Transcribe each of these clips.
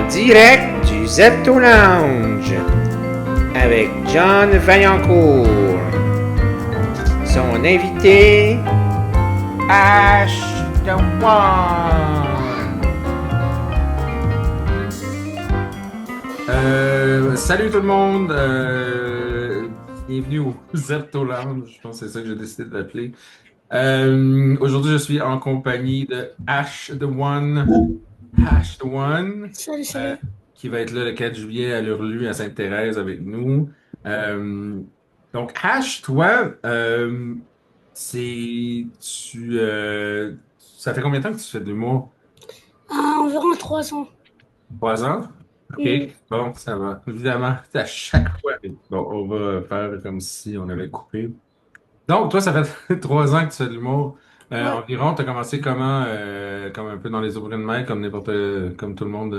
direct du Zepto Lounge avec John Vaillancourt. Son invité, Ash the One. Salut tout le monde, bienvenue au Zepto Lounge, je pense que c'est ça que j'ai décidé de l'appeler. Aujourd'hui, je suis en compagnie de Ash the One, Salut, salut. qui va être là le 4 juillet à l'Hurlu à Sainte-Thérèse avec nous. Donc, Ash, toi, ça fait combien de temps que tu fais de l'humour? Environ 3 ans. 3 ans? OK, bon, ça va. Évidemment, à chaque fois. Bon, on va faire comme si on avait coupé. Donc, toi, ça fait 3 ans que tu fais de l'humour. Ouais. Environ, tu as commencé comment? Comme un peu dans les open mic, comme comme tout le monde.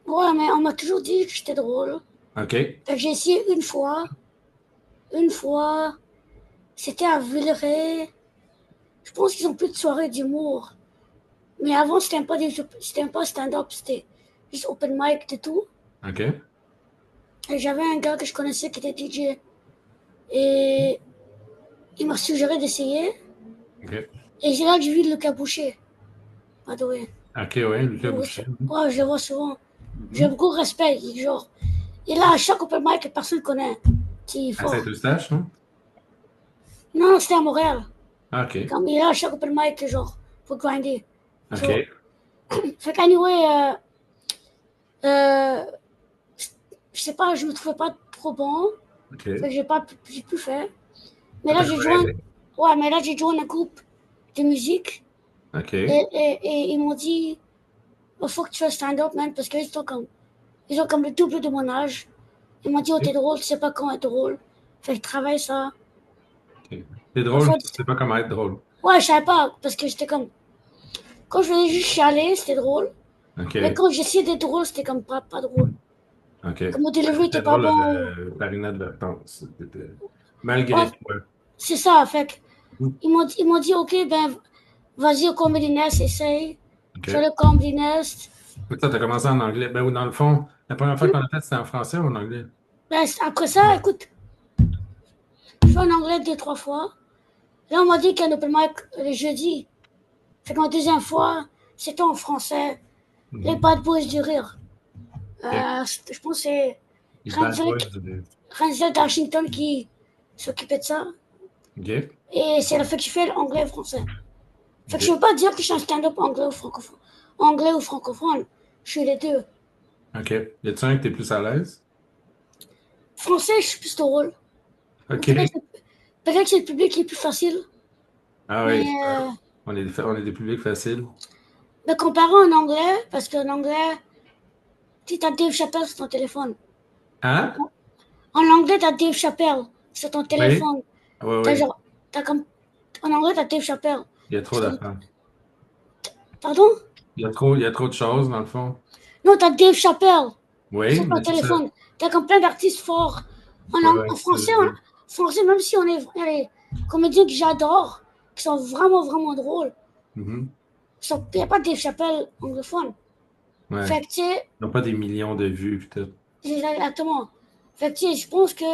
Ouais, mais on m'a toujours dit que j'étais drôle. OK. Fait que j'ai essayé une fois. C'était à Villeray. Je pense qu'ils ont plus de soirées d'humour. Mais avant, c'était pas stand-up, c'était juste open mic et tout. OK. Et j'avais un gars que je connaissais qui était DJ. Et il m'a suggéré d'essayer. OK. Et c'est là que j'ai vu Lucas Boucher. By the way. OK, ouais, Lucas Boucher. Ouais, je le vois souvent. J'ai beaucoup de respect. Genre, et là, à chaque open mic que personne ne connaît. C'est À fort. Saint-Eustache, non? Non, c'était à Montréal. Ah, OK. Comme il est là, à chaque open mic, genre, faut grinder. OK. So, fait qu'anyway, je sais pas, je me trouvais pas trop bon. OK. Fait que j'ai plus fait. Mais là, j'ai joint un groupe de musique. OK. Et ils m'ont dit, il faut que tu fasses stand-up, man, parce qu'ils ont comme le double de mon âge. Ils m'ont dit, oh, t'es drôle, tu sais pas comment être drôle. Fait que je travaille ça. OK. C'est drôle, tu sais pas comment être drôle. Ouais, je savais pas, parce que j'étais comme. Quand je faisais juste chialer, c'était drôle. OK. Mais quand j'essayais d'être drôle, c'était comme pas drôle. OK. Comme mon delivery était pas drôle, bon. Marina de Latence. Malgré Ouais, toi. c'est ça, fait que. Ils m'ont dit, ok, ben, vas-y au Comedy Nest, essaye. OK. Fais le Comedy Nest. Ça, t'as commencé en anglais. Ben, ou dans le fond, la première fois qu'on a fait, c'était en français ou en anglais? Ben, après ça, écoute, je fais en anglais 2-3 fois. Là, on m'a dit qu'il y a un open mic le jeudi. Fait qu'en deuxième fois, c'était en français. Les Bad Boys du Rire. Je pense que c'est Renzel Washington qui s'occupait de ça. OK. Et c'est le fait que je fais l'anglais et le français. Fait que je veux pas dire que je suis un stand-up anglais ou francophone. Anglais ou francophone. Je suis les deux. OK. Y a-tu un que t'es plus à l'aise? Français, je suis plus drôle. OK. Peut-être que c'est le public qui est plus facile. Ah Mais, oui. On est des publics faciles. mais comparé en anglais, parce qu'en anglais, tu as Dave Chappelle sur ton téléphone. Hein? En anglais, t'as Dave Chappelle sur ton téléphone. Oui, T'as oui. genre, en anglais, t'as Dave Chappelle. Il y a trop d'affaires. Pardon? Il y a trop de choses, dans le fond. Non, t'as Dave Chappelle Oui, sur ton mais c'est ça. téléphone. T'as comme plein d'artistes forts. En français, même si il y a des comédiens que j'adore, qui sont vraiment, vraiment drôles, il n'y a pas de Dave Chappelle anglophone. Ouais. Fait que, tu sais, Ils n'ont pas des millions de vues, peut-être. exactement. Fait que, tu sais, je pense que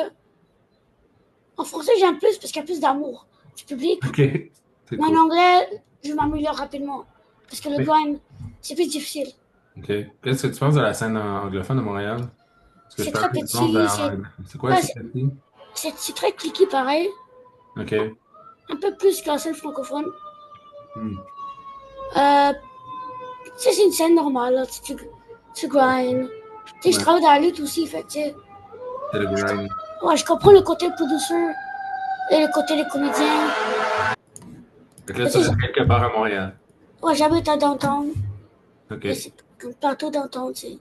en français, j'aime plus parce qu'il y a plus d'amour du public. OK. C'est Mais cool. en anglais, je m'améliore rapidement. Parce que le grind, c'est plus difficile. OK. Qu'est-ce que tu penses de la scène anglophone de Montréal? C'est très petit. C'est quoi, c'est petit? C'est très cliqué pareil. OK. Un peu plus que la scène francophone. Hmm. C'est une scène normale, là. Tu grind. Tu sais, je travaille dans la lutte aussi, fait que, tu sais. C'est le grind. Ouais, je comprends le côté producer et le côté des comédiens. Fait que là, tu es quelque part à Montréal. Ouais, j'habite à Downtown. OK. C'est partout Downtown, tu sais.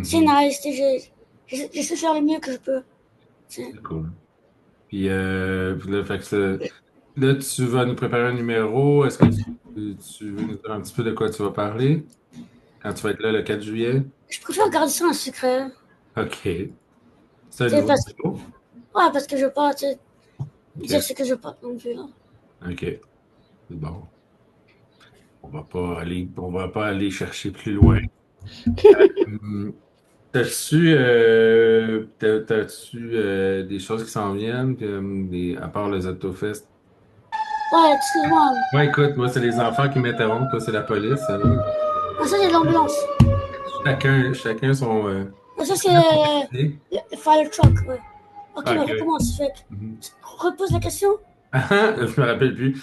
C'est nice, tu sais. J'essaie de faire le mieux que je peux. C'est cool. Puis là, fait que là, tu vas nous préparer un numéro. Est-ce que tu veux nous dire un petit peu de quoi tu vas parler quand tu vas être là le 4 juillet? Je préfère garder ça en secret. OK. C'est un C'est nouveau parce... numéro? Ouais, parce que je veux pas, tu sais, dire ce que je veux pas non plus, là. OK. C'est bon. On va pas aller chercher plus loin. T'as-tu des choses qui s'en viennent, comme à part le ZoctoFest? Ouais, excuse-moi. Ouais, écoute, moi, c'est les enfants qui m'interrompent, toi, c'est la police. Alors. Ah, ça, c'est l'ambulance. Chacun son. Ah, ça, c'est Chacun son métier. le fire truck, ouais. Ok, Ah, mais ok. recommence. Fait que, Mhm. repose la question. Je me rappelle plus.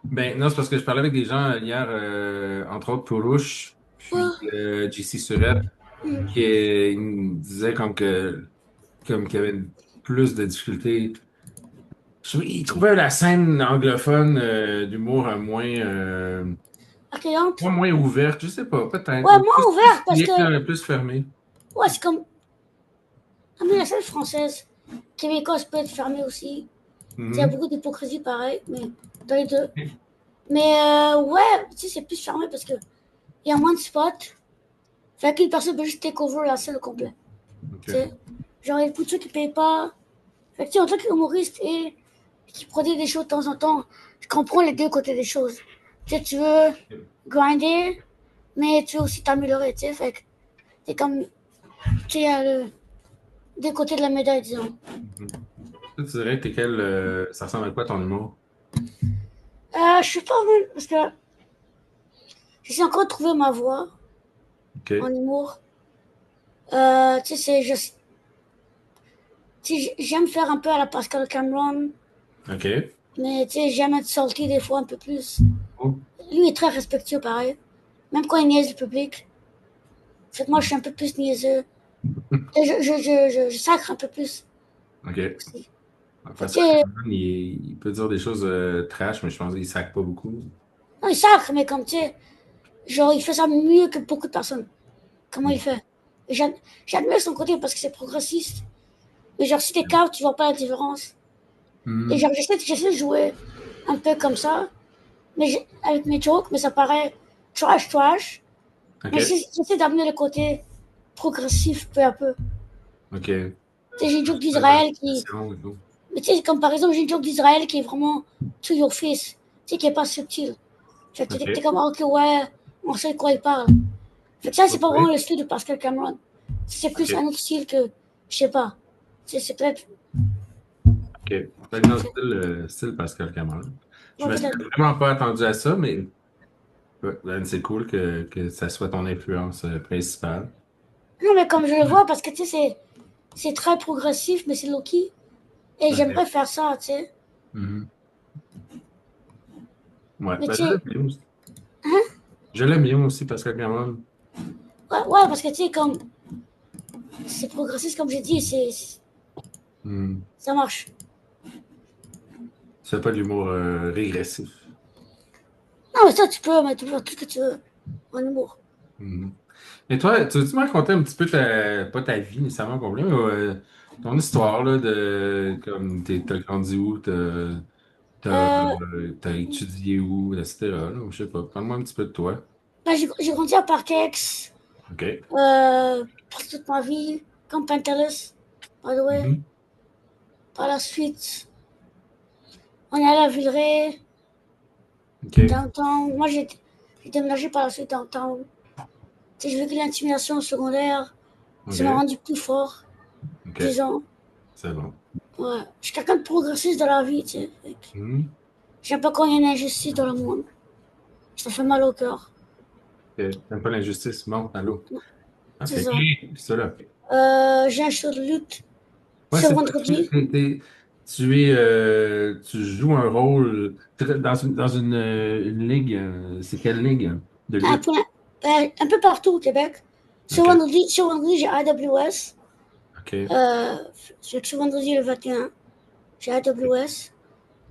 Ben, non, c'est parce que je parlais avec des gens hier, entre autres Poulouche, puis Ouais. JC Surette, Hmm. qui il me disait comme qu'il y avait plus de difficultés. Il trouvait la scène anglophone d'humour Accueillante. moins ouverte, je sais pas, peut-être. Ouais, moins ouverte parce Plus, que, plus fermée. ouais, c'est comme, ah, mais la scène française, québécoise peut être fermée aussi. Il y a Mhm. beaucoup d'hypocrisie pareil, mais dans les deux. Mais ouais, tu sais, c'est plus fermé parce que il y a moins de spots. Fait qu'une personne peut juste take over la scène au complet. Tu OK. sais, genre, il y a beaucoup de ceux qui payent pas. Fait que, tu sais, en tant qu'humoriste et qui produit des shows de temps en temps, je comprends les deux côtés des choses. Tu sais, tu veux grinder, mais tu veux aussi t'améliorer, tu sais. Fait que c'est comme, tu sais, il y a le deux côtés de la médaille, disons. Mhm. Toi, tu dirais que ça ressemble à quoi ton humour? Je suis pas mal, parce que j'essaie encore de trouver ma voix en OK. humour. Tu sais, j'aime faire un peu à la Pascal Cameron, OK. mais tu sais, j'aime être salty des fois un peu plus. Oh. Lui est très respectueux, pareil. Même quand il niaise le public. Fait que moi, je suis un peu plus niaiseux. Et je sacre un peu plus OK. aussi. Fait que, Pascal Cameron, il peut dire des choses trash, mais je pense qu'il sac pas beaucoup. non, il sacre, mais comme tu sais, genre, il fait ça mieux que beaucoup de personnes. Comment il Mhm. fait? Et j'admire son côté parce que c'est progressiste. Mais genre, si t'es cave, tu vois pas la différence. Et Mhm. genre, j'essaie de jouer un peu comme ça, mais avec mes jokes, mais ça paraît trash. Mais OK. j'essaie d'amener le côté progressif peu à peu. OK. Tu sais, j'ai une joke Pas de d'Israël qui. discussion et tout. Mais tu sais, comme par exemple, j'ai une joke d'Israël qui est vraiment to your face. Tu sais, qui est pas subtil. Fait que t'es OK. comme, ok, ouais, on sait de quoi il parle. Fait que ça, c'est pas vraiment Oui. le style de Pascal Cameron. C'est plus un OK. autre style que, je sais pas. C'est peut-être. OK. Fait que notre style Pascal Cameron. Je Ouais, me suis peut-être. vraiment pas attendu à ça, mais ouais, ben, c'est cool que ça soit ton influence principale. Non, mais comme je le vois, parce que tu sais, c'est très progressif, mais c'est low-key. Et OK. j'aimerais faire ça, tu sais. Mhm. Ouais. Mais Ben, tu je l'aime sais, bien aussi. hein? Je l'aime bien aussi, Pascal Cameron. Ouais, parce que tu sais, comme c'est progressiste, comme j'ai dit, Hmm. ça marche. Tu fais pas de l'humour régressif. Non, mais ça, tu peux, mais tu peux faire tout ce que tu veux en humour. Mhm. Et toi, tu veux-tu me raconter un petit peu pas ta vie nécessairement complète, mais ton histoire là, de comme t'as grandi où, Euh, t'as étudié où, etc. Là, je sais pas. Parle-moi un petit peu de toi. Là, j'ai grandi à Parkex, OK. pour toute ma vie, comme Pentelis, by the way. Mhm. Par la suite, on est allé à Villeray, OK. downtown. Moi, j'ai déménagé par la suite downtown. Tu sais, j'ai vécu l'intimidation au secondaire. Ça m'a OK. rendu plus fort, OK. disons. C'est bon. Ouais. Je suis quelqu'un de progressiste dans la vie, tu sais. Mhm. J'aime pas quand il y a une injustice dans le monde. Ça fait mal au cœur. OK. T'aimes pas l'injustice? Bon, allô. OK. C'est ça. C'est ça, là. J'ai un show de lutte Ouais, ce c'est ça. vendredi. Tu joues un rôle une ligue. C'est quelle ligue de Un lutte? peu, un peu partout au Québec. OK. Ce vendredi j'ai AWS. OK. Euh, ce vendredi le 21, j'ai AWS.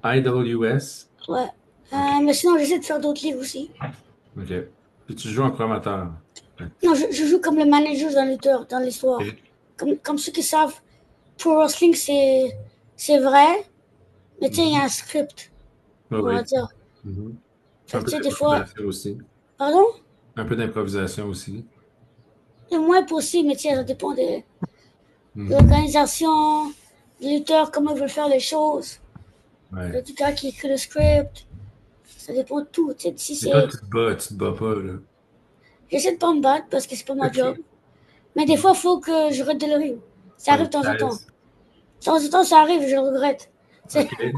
IWS. Ouais. OK. Mais sinon, j'essaie de faire d'autres livres aussi. OK. Puis tu joues en promoteur. Ouais. Non, je joue comme le manager d'un lutteur dans l'histoire. OK. Comme ceux qui savent, Pro Wrestling, c'est vrai, mais tu sais, il y a Mhm. un script, Ouais, on va ouais. dire. Mhm. Fait Un que tu peu sais, des fois, d'improvisation aussi. pardon, Un peu d'improvisation aussi. le moins possible, mais tu sais, ça dépend de Mhm. l'organisation, des lutteurs, comment ils veulent faire les choses, Ouais. du gars qui écrit le script. Ça dépend de tout. Tu sais, si Mais toi, c'est. tu te bats pas, là. J'essaie de pas me battre parce que c'est pas ma Ok. job. Mais des fois, il faut que je rate de le ring. Ça arrive de temps en temps. Nice. De temps en temps, ça arrive, je le regrette. OK.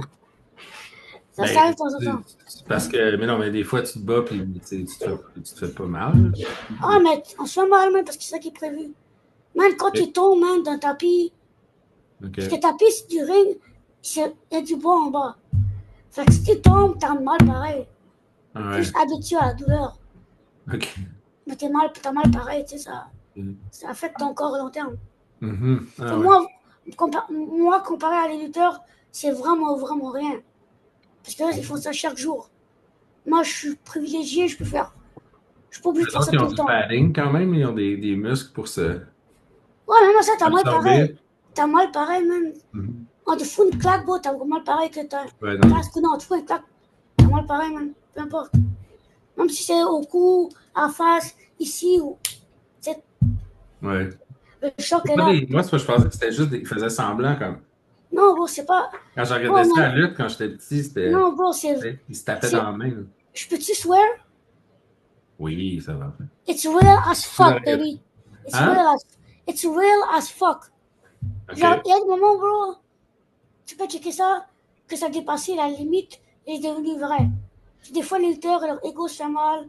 Ça arrive Ben, de temps en temps. c'est parce que, mais non, mais des fois, tu te bats, puis tu te fais pas mal. Ah, mais on se fait mal, man, parce que c'est ça qui est prévu. Man, quand tu tombes, man, d'un tapis, parce que OK. le tapis, c'est du ring, il y a du bois en bas. Fait que si tu tombes, t'as mal pareil. Ah T'es ouais. juste habitué à la douleur. OK. Mais t'as mal pareil, tu sais, ça affecte ton corps à long terme. Mhm. Fait Ah que ouais. moi, comparé à les lutteurs, c'est vraiment, vraiment rien. Parce que là, ils font ça chaque jour. Moi, je suis privilégié, je peux faire. Je suis pas obligé de Les faire autres, ça ils tout ont le du temps. padding quand même, ils ont des muscles pour se Ouais, mais moi, ça, t'as mal pareil. absorber. T'as mal pareil, même. Mhm. Quand tu fous une claque, bro, t'as mal pareil que t'as. Ouais, non. Non, tu fous une claque, t'as mal pareil, même. Peu importe. Même si c'est au cou, à la face, ici, ou. C'est Ouais. le choc C'est est pas là. moi, je pensais que c'était juste ils faisaient semblant comme. Non, bro, c'est pas. Quand je Oh, regardais ça à man. la lutte quand j'étais petit, c'était. Non, bro, c'est. Ils se tapaient c'est dans la main, là. Je peux-tu swear? Oui, ça va. It's real as fuck, Ouais. baby. It's Hein? real as. It's real as fuck. Genre, OK. il y a des moments, bro, tu peux checker ça, que ça a dépassé la limite et est devenu vrai. Des fois, les lutteurs, leur ego se fait mal,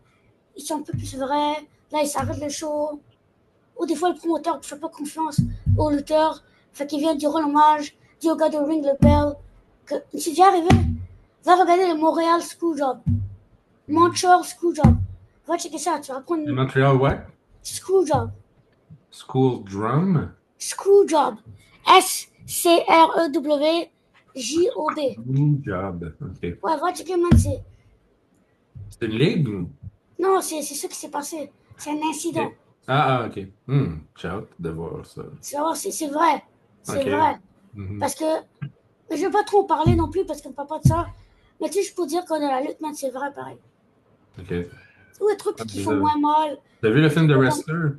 ils sont un peu plus vrais, là, ils s'arrêtent le show. Ou des fois, le promoteur ne fait pas confiance au lutteur, fait qu'il vient dire hommage, dit au gars de ring le bell. Que, c'est déjà arrivé. Va regarder le Montréal Screwjob. Montreal Screwjob. Va checker ça, tu vas apprendre Le Montreal what? Screwjob. School drum? Screwjob. SCREWJOB. Good job. OK. Ouais, va checker, man, c'est. C'est une ligue ou? Non, c'est ce qui s'est passé. C'est un incident. OK. OK. J'ai hâte de voir ça. Tu vas voir, c'est vrai. C'est OK. vrai. Mhm. Parce que. Je ne vais pas trop en parler non plus parce qu'on ne parle pas de ça. Mais tu sais, je peux dire qu'on est la lutte, man, c'est vrai, pareil. OK. Ou des trucs Ah, qui font moins mal. T'as vu le film de Wrestler?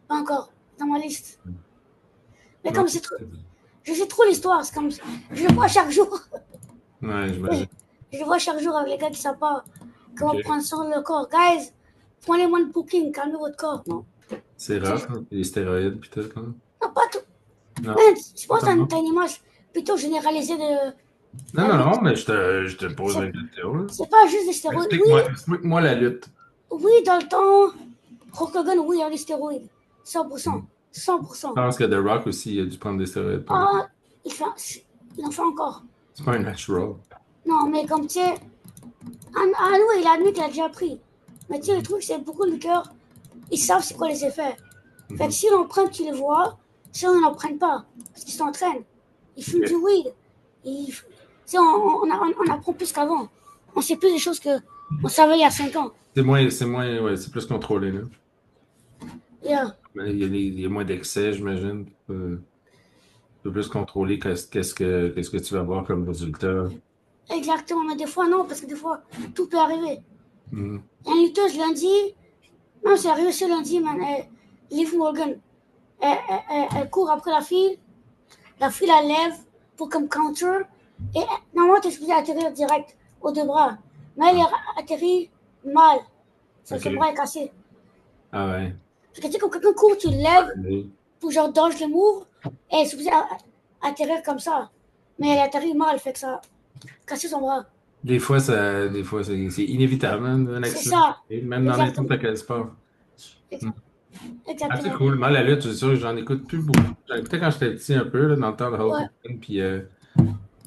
Pas encore, dans ma liste. Mais Non. comme c'est trop. Je sais trop l'histoire, c'est comme. Je le vois chaque jour. Ouais, j'imagine. Je le vois chaque jour avec les gars qui ne savent pas comment OK. prendre soin de leur corps. Guys, prenez moins de booking, calmez votre corps. Non, C'est rough, hein, les stéroïdes pis tout, hein? non pas tout. Non. Man, je pense que Attends, non. t'as une image plutôt généralisée de. Non, la non, lutte. non, mais je te pose la question, là. C'est pas juste des stéroïdes. Explique-moi la lutte. Oui, dans le temps, Hulk Hogan, oui, il y a des stéroïdes. 100%. Je 100%. pense que The Rock aussi, il a dû prendre des stéroïdes. Ah, il en fait encore. C'est pas un natural. Non, mais comme tu sais, oui, il a admis qu'il a déjà pris. Mais tu sais, le truc, c'est beaucoup de lutteurs, ils savent c'est quoi les effets. Fait que s'ils en prennent, tu les vois. Si on n'en prennent pas, parce qu'ils s'entraînent. Ils fument du weed. Tu sais, on apprend plus qu'avant. On sait plus des choses qu'on savait il y a 5 ans. Ouais, c'est plus contrôlé, là. Yeah. Mais il y a moins d'excès, j'imagine. Tu peux plus contrôler qu'est-ce que tu vas avoir comme résultat. Exactement, mais des fois non, parce que des fois, tout peut arriver. Mhm. Il y a une lutteuse lundi, non, c'est arrivé ce lundi, man, Liv Morgan. Elle court après la fille elle lève pour comme counter, et normalement, t'es supposé atterrir direct aux deux bras. Mais elle atterrit mal. Son Ok. bras est cassé. Ah ouais. Fait que tu sais, quand quelqu'un court, tu le lèves Ouais. pour genre dodge le move, et elle est supposée atterrir comme ça. Mais elle atterrit mal, fait que ça a cassé son bras. Des fois, c'est inévitable, hein, un C'est accident. ça. Et même dans Exactement. n'importe quel sport. Ah, c'est Exactement. cool. Moi, la lutte, c'est sûr, j'en écoute plus beaucoup. J'en écoutais quand j'étais petit un peu, là, dans le temps de Hulk Ouais. Hogan, puis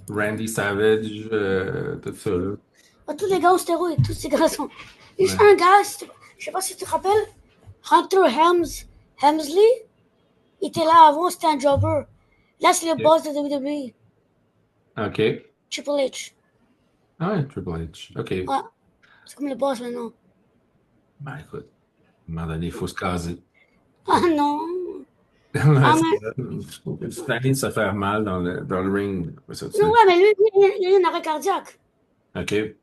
Randy Savage, tout ça, là. Tous les gars aux stéroïdes, tous ces gars sont. Juste Ouais. un gars, je sais pas si tu te rappelles, Hunter Hemsley, il était là avant, c'était un jobber. Là, c'est le Ok. boss de WWE, OK. Triple H. Ah ouais, Triple H. OK. Ouais, c'est comme le boss maintenant. Ben, écoute, à un moment donné, il faut se caser. Ah non. Ouais, Ah, c'est ça. C'est tanné de se faire mal dans le ring. Ça, non, ouais, mais lui, il a eu un arrêt cardiaque. OK. Et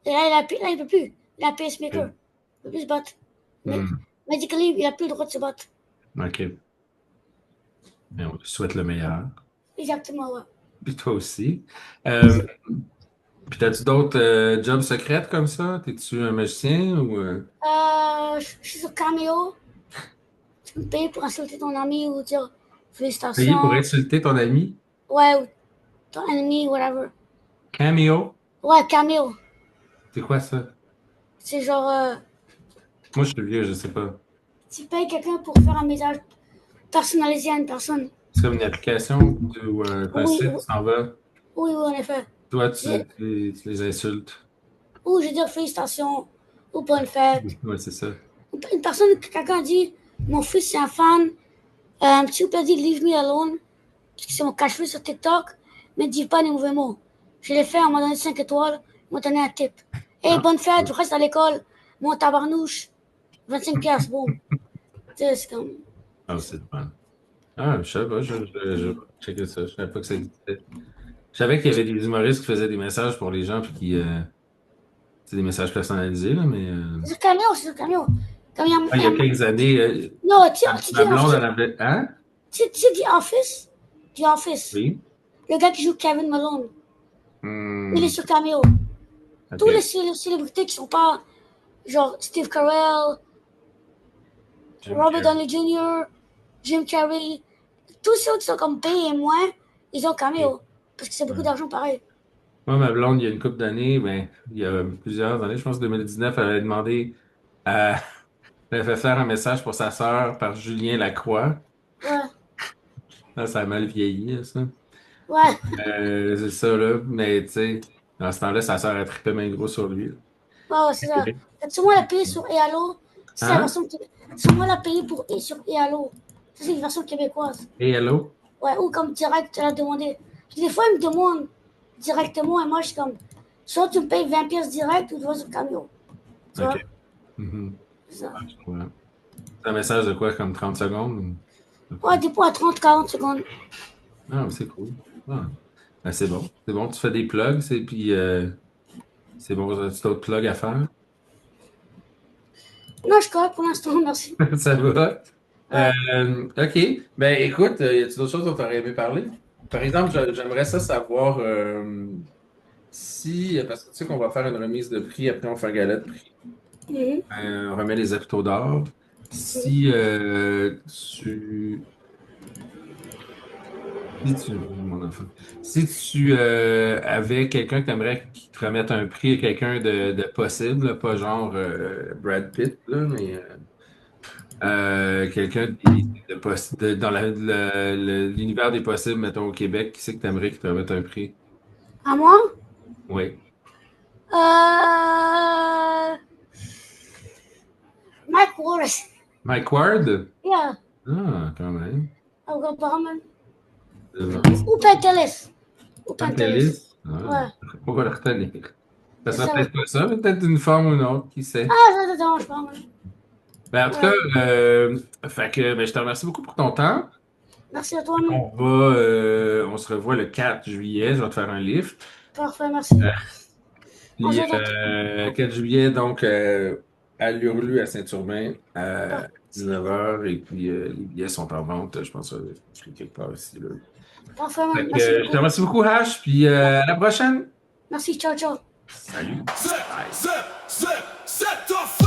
là, il peut plus. Il a pacemaker. Ok. Il peut plus se battre. Mais, Hmm. medically, il a plus le droit de se battre. OK. Mais on te souhaite le meilleur. Exactement, ouais. Puis toi aussi. Euh, Puis t'as-tu d'autres jobs secrètes comme ça? T'es-tu un magicien ou... Je suis sur Cameo. Tu peux me payer pour insulter ton ami ou dire Payé pour félicitations. insulter ton ami? Ouais, ou ton ennemi, whatever. Cameo? Ouais, Cameo. C'est quoi ça? C'est genre, Moi, je suis vieux, je sais pas. tu payes quelqu'un pour faire un message personnalisé à une personne. C'est comme une application ou un Oui, site, tu t'en vas. oui, en effet. Toi, Je- tu les insultes. Ou je veux dire félicitations, ou bonne fête. Ouais, c'est ça. Une personne, quelqu'un dit, mon fils c'est un fan, tu peux dire leave me alone, parce que c'est mon cache-feu sur TikTok, mais ne dis pas les mauvais mots. Je l'ai fait, on m'a donné 5 étoiles, ils m'ont donné un tip. Hey, bonne fête, je reste à l'école, mon tabarnouche, 25 piastres, boum. Tu sais, c'est comme... Ah, c'est fun. Ah, je sais pas, je checkais ça. Je savais pas que ça existait. Je savais qu'il y avait des humoristes qui faisaient des messages pour les gens, puis qui. C'est des messages personnalisés, là, mais. C'est sur Cameo, c'est sur Cameo. Comme Il y a quelques années, Non, tu dis ma blonde, Office, elle avait. Hein? tu dis Office, du Office. Oui. Le gars qui joue Kevin Malone, il est sur Cameo. Ok. Tous les célébrités qui sont pas, genre Steve Carell, Jim Robert Carrey. Downey Jr., Jim Carrey, tous ceux qui sont comme payés moins, ils ont Cameo. Parce que c'est beaucoup d'argent pareil. Moi, ma blonde, il y a une couple d'années, ben, il y a plusieurs années, je pense 2019, elle avait demandé à. Elle avait fait faire un message pour sa sœur par Julien Lacroix. Ouais, Là, ça a mal vieilli, ça. ouais, C'est ça, là. Mais, tu sais, dans ce temps-là, sa sœur a trippé bien gros sur lui. ouais, c'est ça. Tu moi la payer sur Ealo, c'est la Hein? version c'est moi la payer pour sur Ealo. Ça, c'est une version québécoise. Hey, hello? Ouais, ou comme direct, tu l'as demandé. Des fois, ils me demandent directement et moi, je suis comme, soit tu me payes 20 pièces direct ou tu vas sur Cameo. Tu vois? OK. Mhm. C'est ça. Je crois. C'est un message de quoi, comme 30 secondes? Ouais, des fois à 30-40 secondes. Ah, c'est cool. Ah. Ben, c'est bon. C'est bon, tu fais des plugs, puis c'est bon, as-tu d'autres plugs à faire? Non, je suis correct pour l'instant, merci. Ça va? Ouais. OK. Ben, écoute, y a-t-il d'autres choses dont tu aurais aimé parler? Par exemple, j'aimerais ça savoir si, parce que tu sais qu'on va faire une remise de prix, après on fait un galet de prix. Mhm. On remet les hôpitaux d'or. Si mon enfant, si tu avais quelqu'un que tu aimerais qui te remette un prix à quelqu'un de possible, là, pas genre Brad Pitt, là, mais quelqu'un dans l'univers des possibles, mettons au Québec, qui c'est que tu aimerais qui te remette un prix? À moi? Oui. Mike Wallace. Mike Ward? Yeah. Ah, quand même. Apparemment. Euh, Ou Pentelis. Ou Pentelis. Pantelis? Ouais. Ah, on va le retenir. Ça C'est sera ça. peut-être pas ça, mais peut-être une forme ou une autre, qui sait. Ah, ça te dérange pas, man. Ben, en tout Ouais. cas, fait que, ben, je te remercie beaucoup pour ton temps. Merci à toi, man. On se revoit le 4 juillet. Je vais te faire un lift. Parfait, merci. On Puis, se retrouve. 4 juillet, donc, à l'Urlu à Saint-Urbain, à 19h. Et puis, les billets sont en vente. Je pense que c'est écrit quelque part ici, là. Parfait, man. Fait que, Merci je te beaucoup. remercie beaucoup, H. Puis, à la prochaine. Merci, ciao, ciao. Salut. Zip, Bye. zip, zip, set off.